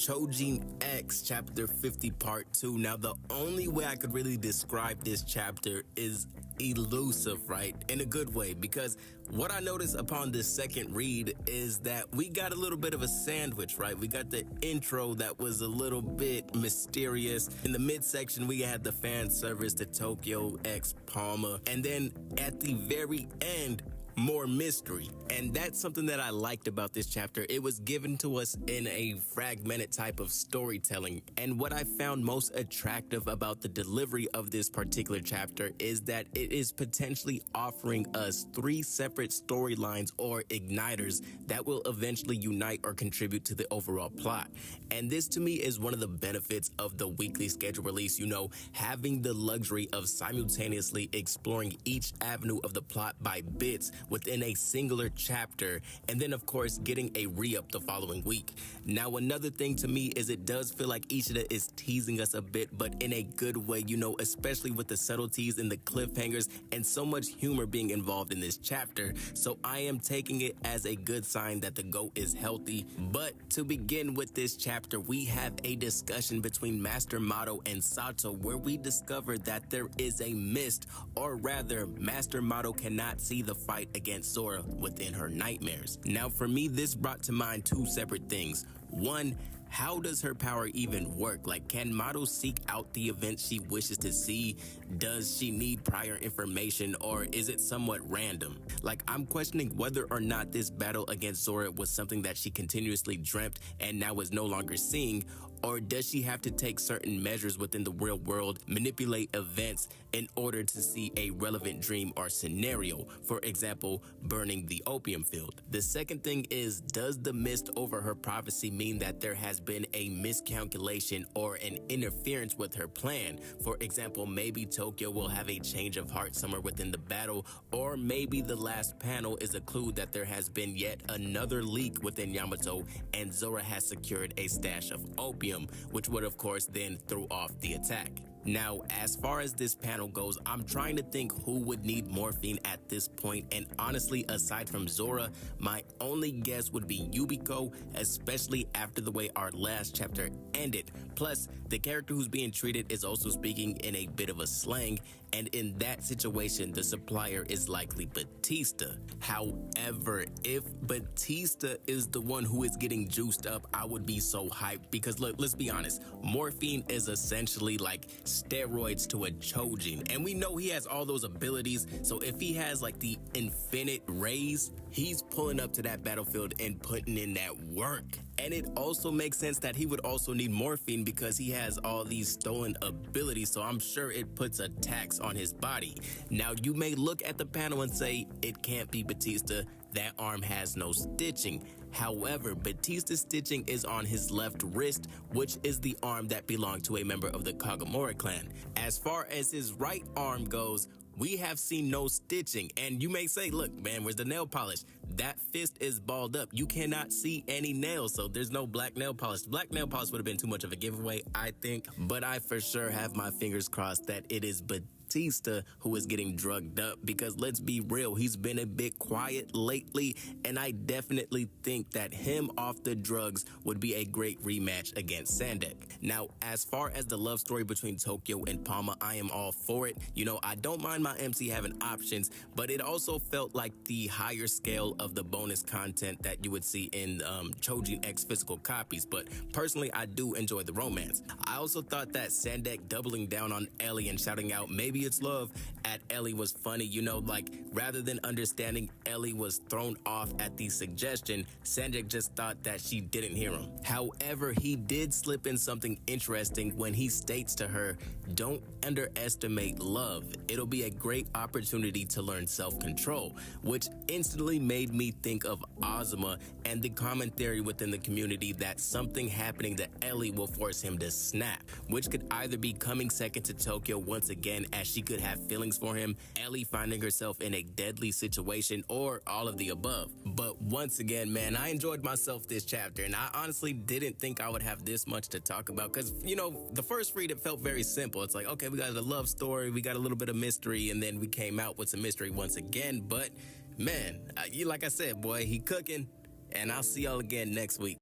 Choujin X Chapter 50 Part 2. Now, the only way I could really describe this chapter is elusive, right? In a good way, because what I noticed upon this second read is that we got a little bit of a sandwich, right? We got the intro that was a little bit mysterious. In the midsection, we had the fan service to Tokio X Palma. And then at the very end, more mystery. And that's something that I liked about this chapter. It was given to us in a fragmented type of storytelling. And what I found most attractive about the delivery of this particular chapter is that it is potentially offering us 3 separate storylines or igniters that will eventually unite or contribute to the overall plot. And this to me is one of the benefits of the weekly schedule release, you know, having the luxury of simultaneously exploring each avenue of the plot by bits within a singular chapter, and then of course getting a re-up the following week. Now, another thing to me is it does feel like Ishida is teasing us a bit, but in a good way, you know, especially with the subtleties and the cliffhangers and so much humor being involved in this chapter. So I am taking it as a good sign that the GOAT is healthy. But to begin with this chapter, we have a discussion between Master Mato and Sato where we discover that there is a mist, or rather Master Mato cannot see the fight against Zora within her nightmares. Now, for me, this brought to mind 2 separate things. One, how does her power even work? Like, can Mato seek out the events she wishes to see? Does she need prior information, or is it somewhat random? Like, I'm questioning whether or not this battle against Zora was something that she continuously dreamt and now is no longer seeing, or does she have to take certain measures within the real world, manipulate events in order to see a relevant dream or scenario? For example, burning the opium field. The second thing is, does the mist over her prophecy mean that there has been a miscalculation or an interference with her plan? For example, maybe Tokyo will have a change of heart somewhere within the battle, or maybe the last panel is a clue that there has been yet another leak within Yamato and Zora has secured a stash of opium, which would of course then throw off the attack. Now, as far as this panel goes, I'm trying to think who would need morphine at this point, and honestly, aside from Zora, my only guess would be Yubiko, especially after the way our last chapter ended. Plus, the character who's being treated is also speaking in a bit of a slang, and in that situation, the supplier is likely Batista. However, if Batista is the one who is getting juiced up, I would be so hyped, because look, let's be honest, morphine is essentially like steroids to a Choujin, and we know he has all those abilities, so if he has like the infinite rays, he's pulling up to that battlefield and putting in that work. And it also makes sense that he would also need morphine because he has all these stolen abilities, so I'm sure it puts a tax on his body. Now, you may look at the panel and say, it can't be Batista, that arm has no stitching. However, Batista's stitching is on his left wrist, which is the arm that belonged to a member of the Kagomori clan. As far as his right arm goes, we have seen no stitching, and you may say, look, man, where's the nail polish? That fist is balled up. You cannot see any nails, so there's no black nail polish. Black nail polish would have been too much of a giveaway, I think, but I for sure have my fingers crossed that it is Batista who is getting drugged up, because let's be real, he's been a bit quiet lately, and I definitely think that him off the drugs would be a great rematch against Sandek. Now, as far as the love story between Tokyo and Palma, I am all for it. You know, I don't mind my MC having options, but it also felt like the higher scale of the bonus content that you would see in Choujin X physical copies, but personally, I do enjoy the romance. I also thought that Sandek doubling down on Ellie and shouting out, maybe it's love, at Ellie was funny. You know, like, rather than understanding Ellie was thrown off at the suggestion, Sandek just thought that she didn't hear him. However, he did slip in something interesting when he states to her, don't underestimate love. It'll be a great opportunity to learn self-control, which instantly made me think of Azuma and the commentary within the community that something happening to Ellie will force him to snap, which could either be coming second to Tokyo once again, as she could have feelings for him, Ellie finding herself in a deadly situation, or all of the above. But once again, man, I enjoyed myself this chapter, and I honestly didn't think I would have this much to talk about, because, you know, the first read, it felt very simple. It's like, okay, we got a love story, we got a little bit of mystery, and then we came out with some mystery once again. But man, like I said, boy, he cooking, and I'll see y'all again next week.